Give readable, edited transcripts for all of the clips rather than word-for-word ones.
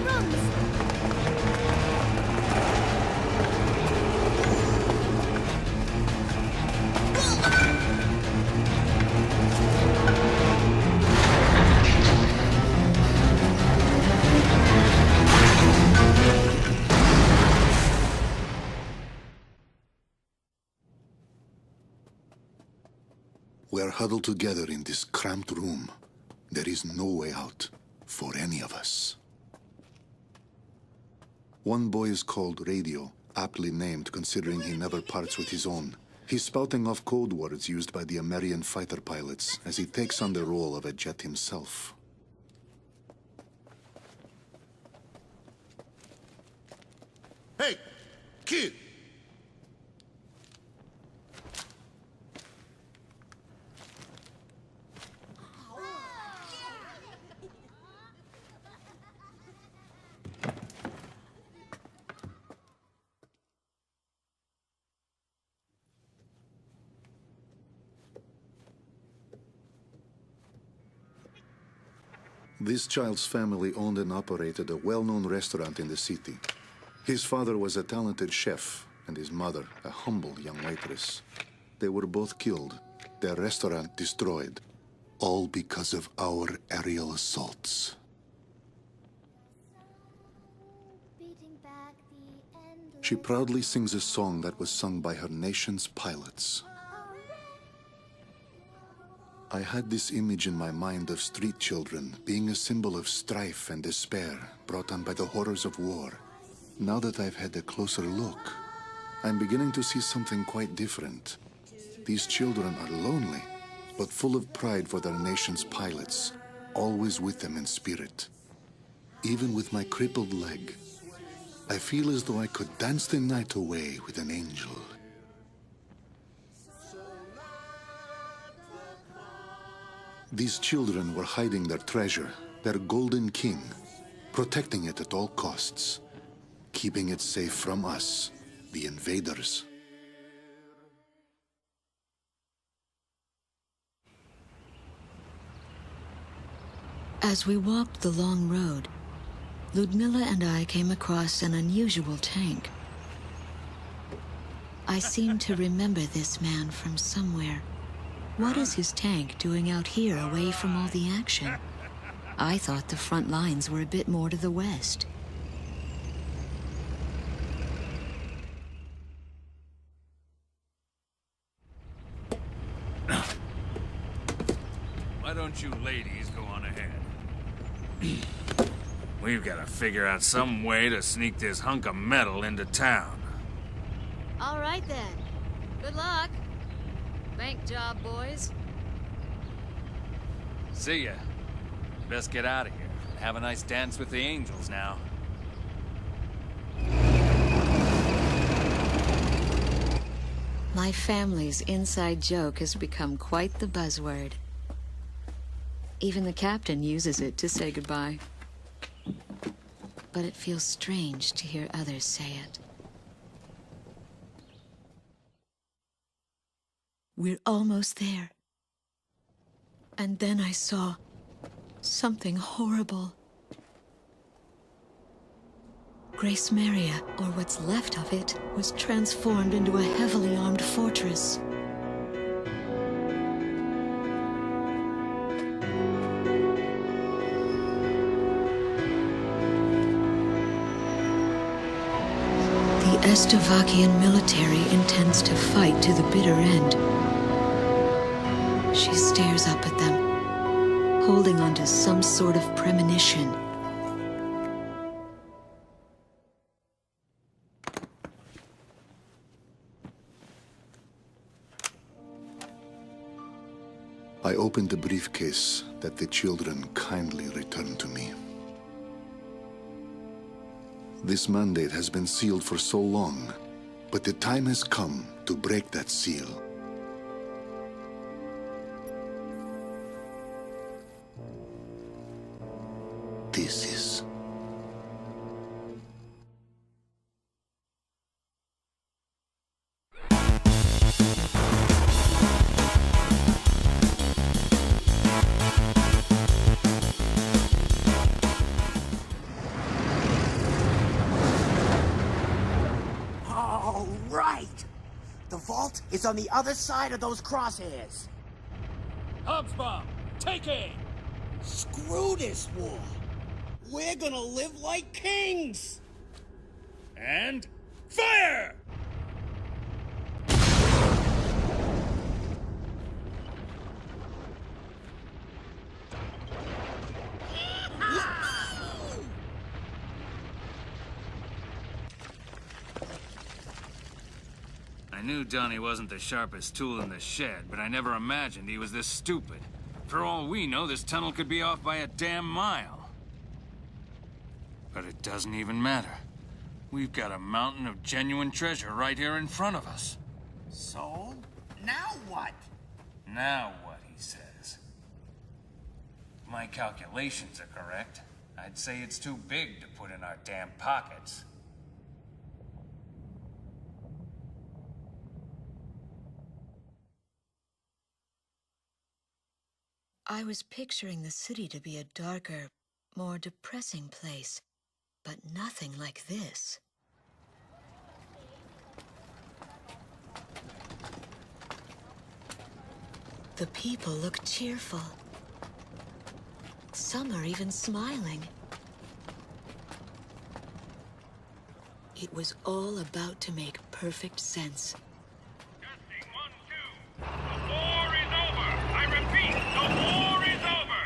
runs. We're huddled together in this cramped room. There is no way out for any of us. One boy is called Radio, aptly named considering he never parts with his own. He's spouting off code words used by the American fighter pilots as he takes on the role of a jet himself. Hey, kid! This child's family owned and operated a well-known restaurant in the city. His father was a talented chef, and his mother a humble young waitress. They were both killed, their restaurant destroyed, all because of our aerial assaults. She proudly sings a song that was sung by her nation's pilots. I had this image in my mind of street children being a symbol of strife and despair brought on by the horrors of war. Now that I've had a closer look, I'm beginning to see something quite different. These children are lonely, but full of pride for their nation's pilots, always with them in spirit. Even with my crippled leg, I feel as though I could dance the night away with an angel. These children were hiding their treasure, their golden king, protecting it at all costs, keeping it safe from us, the invaders. As we walked the long road, Ludmilla and I came across an unusual tank. I seem to remember this man from somewhere. What is his tank doing out here away from all the action? I thought the front lines were a bit more to the west. Why don't you ladies go on ahead? We've got to figure out some way to sneak this hunk of metal into town. All right then. Good luck. Bank job, boys. See ya. Best get out of here. Have a nice dance with the angels now. My family's inside joke has become quite the buzzword. Even the captain uses it to say goodbye. But it feels strange to hear others say it. We're almost there. And then I saw something horrible. Grace Maria, or what's left of it, was transformed into a heavily armed fortress. The Estavakian military intends to fight to the bitter end. She stares up at them, holding on to some sort of premonition. I opened the briefcase that the children kindly returned to me. This mandate has been sealed for so long, but the time has come to break that seal. This is It's on the other side of those crosshairs. Hobbs bomb! Take aim! Screw this war. We're gonna live like kings. And fire! I knew Donnie wasn't the sharpest tool in the shed, but I never imagined he was this stupid. For all we know, this tunnel could be off by a damn mile. But it doesn't even matter. We've got a mountain of genuine treasure right here in front of us. So, now what? Now what, he says. If my calculations are correct, I'd say it's too big to put in our damn pockets. I was picturing the city to be a darker, more depressing place, but nothing like this. The people look cheerful. Some are even smiling. It was all about to make perfect sense. Testing 1, 2. The war is over. I repeat, the war is over.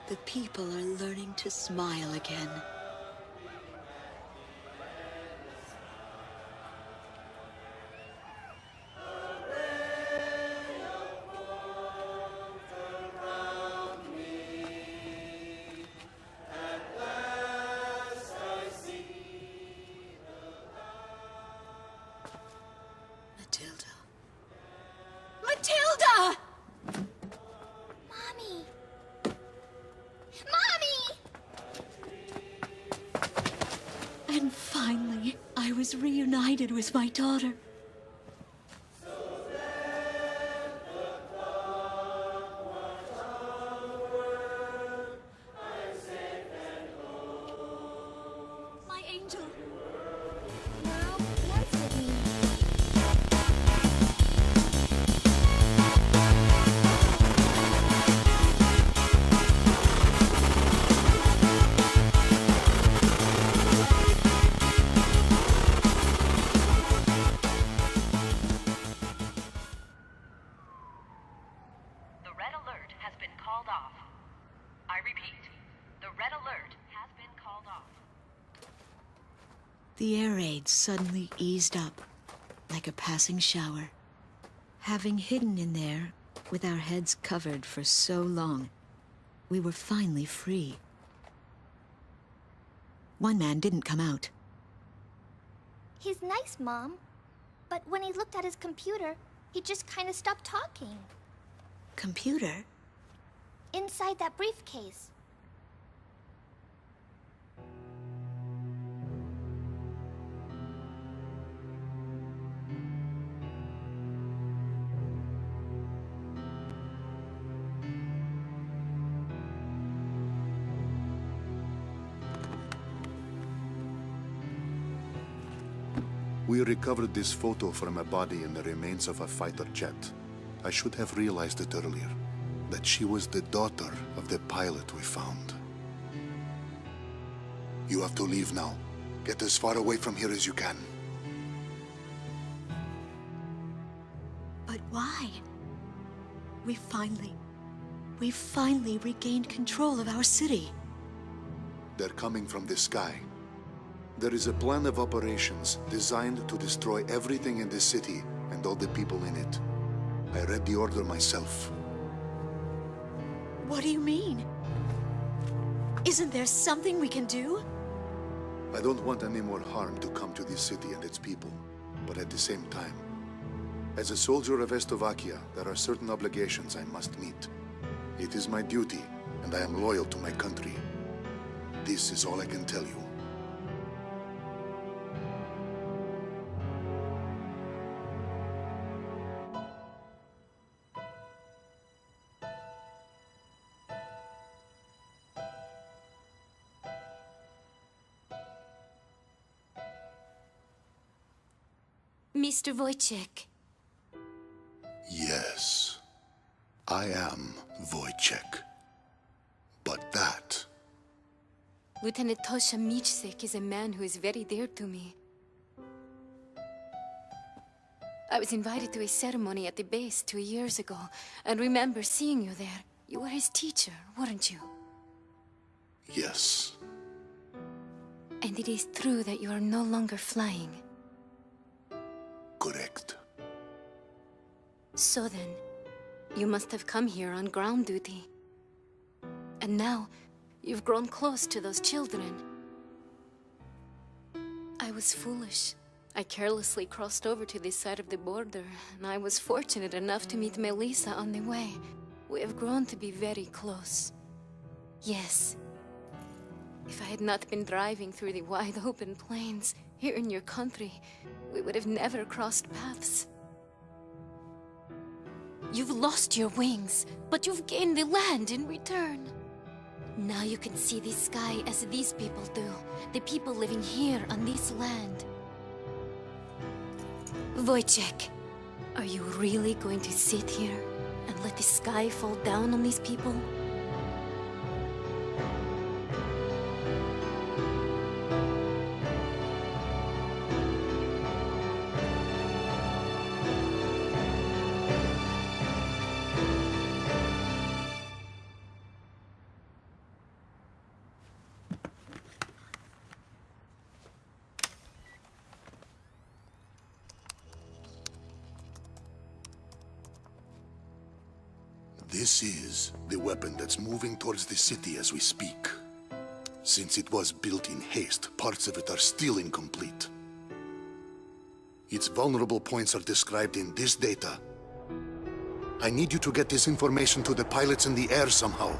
The people are learning to smile again. Matilda. Matilda! Mommy! Mommy! And finally, I was reunited with my daughter. My angel. Mom, dance with me. The red alert has been called off. I repeat, the red alert has been called off. The air raid suddenly eased up, like a passing shower. Having hidden in there, with our heads covered for so long, we were finally free. One man didn't come out. He's nice, Mom. But when he looked at his computer, he just kind of stopped talking. Computer? Inside that briefcase. We recovered this photo from a body in the remains of a fighter jet. I should have realized it earlier, that she was the daughter of the pilot we found. You have to leave now. Get as far away from here as you can. But why? We finally regained control of our city. They're coming from the sky. There is a plan of operations designed to destroy everything in the city and all the people in it. I read the order myself. What do you mean? Isn't there something we can do? I don't want any more harm to come to this city and its people, but at the same time, as a soldier of Estovakia, there are certain obligations I must meet. It is my duty, and I am loyal to my country. This is all I can tell you. Mr. Wojciech? Yes, I am Wojciech. But that... Lieutenant Tosha Michsik is a man who is very dear to me. I was invited to a ceremony at the base 2 years ago, and remember seeing you there. You were his teacher, weren't you? Yes. And it is true that you are no longer flying. Correct. So then, you must have come here on ground duty. And now, you've grown close to those children. I was foolish. I carelessly crossed over to this side of the border, and I was fortunate enough to meet Melissa on the way. We have grown to be very close. Yes. If I had not been driving through the wide open plains, here in your country, we would have never crossed paths. You've lost your wings, but you've gained the land in return. Now you can see the sky as these people do, the people living here on this land. Wojciech, are you really going to sit here and let the sky fall down on these people? This is the weapon that's moving towards the city as we speak. Since it was built in haste, parts of it are still incomplete. Its vulnerable points are described in this data. I need you to get this information to the pilots in the air somehow.